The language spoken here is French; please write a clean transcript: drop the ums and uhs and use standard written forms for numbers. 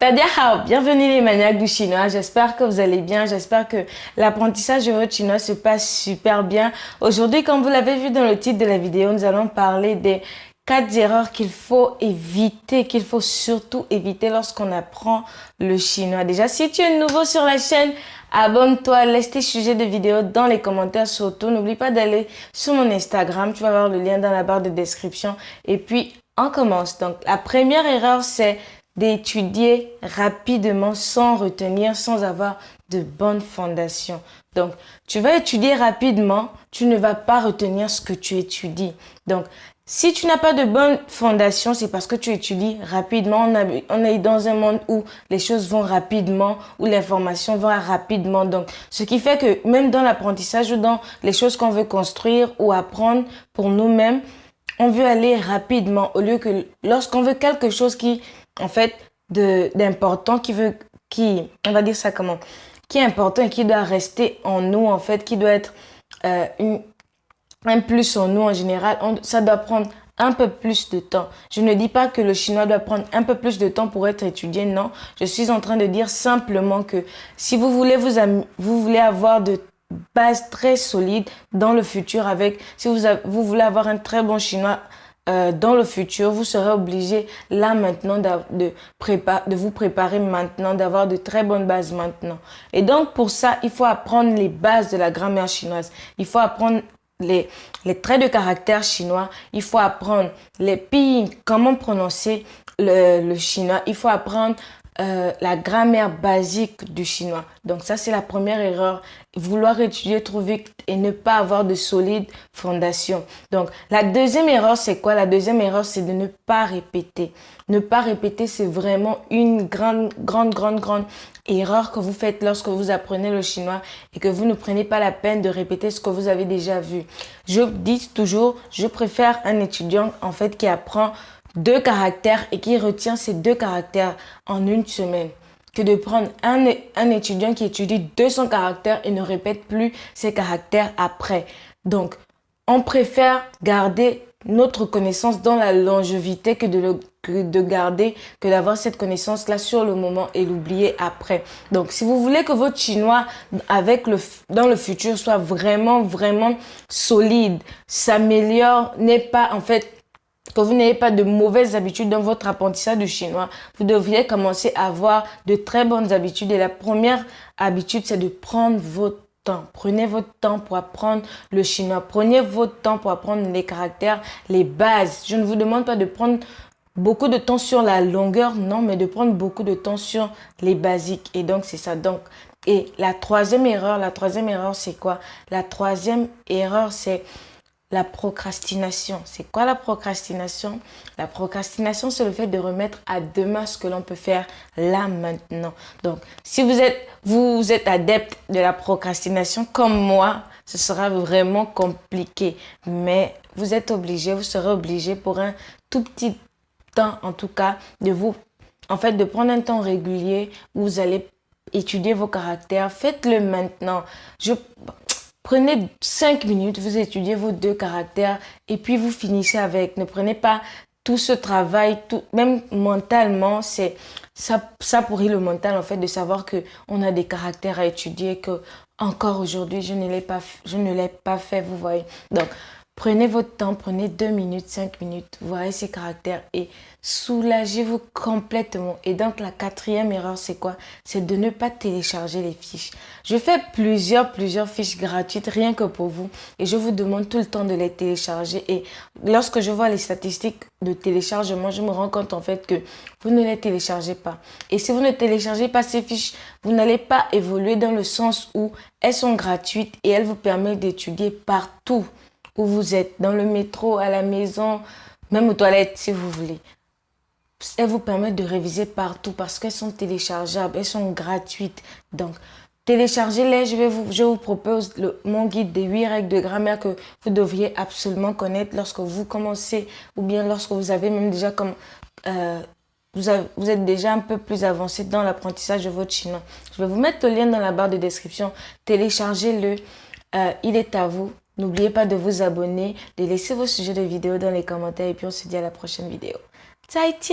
Hao, bienvenue les maniaques du chinois, j'espère que vous allez bien, j'espère que l'apprentissage de votre chinois se passe super bien. Aujourd'hui, comme vous l'avez vu dans le titre de la vidéo, nous allons parler des 4 erreurs qu'il faut éviter, qu'il faut surtout éviter lorsqu'on apprend le chinois. Déjà, si tu es nouveau sur la chaîne, abonne-toi, laisse tes sujets de vidéo dans les commentaires surtout. N'oublie pas d'aller sur mon Instagram, tu vas voir le lien dans la barre de description. Et puis, on commence. Donc, la première erreur, c'est d'étudier rapidement sans retenir, sans avoir de bonnes fondations. Donc, tu vas étudier rapidement, tu ne vas pas retenir ce que tu étudies. Donc, si tu n'as pas de bonnes fondations, c'est parce que tu étudies rapidement. On est dans un monde où les choses vont rapidement, où l'information va rapidement. Donc, ce qui fait que même dans l'apprentissage ou dans les choses qu'on veut construire ou apprendre pour nous-mêmes, on veut aller rapidement au lieu que lorsqu'on veut quelque chose qui en fait d'important on va dire ça comment, qui est important et qui doit rester en nous en fait, qui doit être un plus en nous en général, ça doit prendre un peu plus de temps. Je ne dis pas que le chinois doit prendre un peu plus de temps pour être étudié, non. Je suis en train de dire simplement que si vous voulez vous voulez avoir de bases très solides dans le futur si vous voulez avoir un très bon chinois dans le futur, vous serez obligé là maintenant de vous préparer maintenant, d'avoir de très bonnes bases maintenant. Et donc pour ça, il faut apprendre les bases de la grammaire chinoise. Il faut apprendre les traits de caractère chinois. Il faut apprendre les pinyin, comment prononcer le chinois. Il faut apprendre la grammaire basique du chinois. Donc ça, c'est la première erreur. Vouloir étudier trop vite et ne pas avoir de solides fondations. Donc la deuxième erreur, c'est quoi? La deuxième erreur, c'est de ne pas répéter. Ne pas répéter, c'est vraiment une grande erreur que vous faites lorsque vous apprenez le chinois et que vous ne prenez pas la peine de répéter ce que vous avez déjà vu. Je dis toujours, je préfère un étudiant en fait qui apprend 2 caractères et qui retient ces 2 caractères en une semaine que de prendre un étudiant qui étudie 200 caractères et ne répète plus ces caractères après. Donc, on préfère garder notre connaissance dans la longévité que d'avoir cette connaissance-là sur le moment et l'oublier après. Donc, si vous voulez que votre chinois dans le futur soit vraiment solide, s'améliore, n'est pas en fait que vous n'ayez pas de mauvaises habitudes dans votre apprentissage du chinois, vous devriez commencer à avoir de très bonnes habitudes. Et la première habitude, c'est de prendre votre temps. Prenez votre temps pour apprendre le chinois. Prenez votre temps pour apprendre les caractères, les bases. Je ne vous demande pas de prendre beaucoup de temps sur la longueur, non, mais de prendre beaucoup de temps sur les basiques. Et donc, c'est ça. Donc, et la troisième erreur, c'est quoi? La troisième erreur, c'est la procrastination. C'est quoi la procrastination? La procrastination, c'est le fait de remettre à demain ce que l'on peut faire là maintenant. Donc, si vous êtes adepte de la procrastination comme moi, ce sera vraiment compliqué. Mais vous serez obligé pour un tout petit temps, en tout cas, de prendre un temps régulier où vous allez étudier vos caractères. Faites-le maintenant. Prenez 5 minutes, vous étudiez vos 2 caractères et puis vous finissez avec. Ne prenez pas tout ce travail, même mentalement, ça pourrit le mental en fait de savoir que on a des caractères à étudier, que encore aujourd'hui je ne l'ai pas fait, vous voyez. Donc prenez votre temps, prenez 2 minutes, 5 minutes, voyez ces caractères et soulagez-vous complètement. Et donc la quatrième erreur, c'est quoi? C'est de ne pas télécharger les fiches. Je fais plusieurs fiches gratuites rien que pour vous et je vous demande tout le temps de les télécharger. Et lorsque je vois les statistiques de téléchargement, je me rends compte en fait que vous ne les téléchargez pas. Et si vous ne téléchargez pas ces fiches, vous n'allez pas évoluer dans le sens où elles sont gratuites et elles vous permettent d'étudier partout où vous êtes, dans le métro, à la maison, même aux toilettes si vous voulez. Elles vous permettent de réviser partout parce qu'elles sont téléchargeables, elles sont gratuites. Donc, téléchargez-les. Je vous propose mon guide des 8 règles de grammaire que vous devriez absolument connaître lorsque vous commencez ou bien lorsque vous avez même déjà vous êtes déjà un peu plus avancé dans l'apprentissage de votre chinois. Je vais vous mettre le lien dans la barre de description. Téléchargez-le. Il est à vous. N'oubliez pas de vous abonner, de laisser vos sujets de vidéo dans les commentaires et puis on se dit à la prochaine vidéo. 再见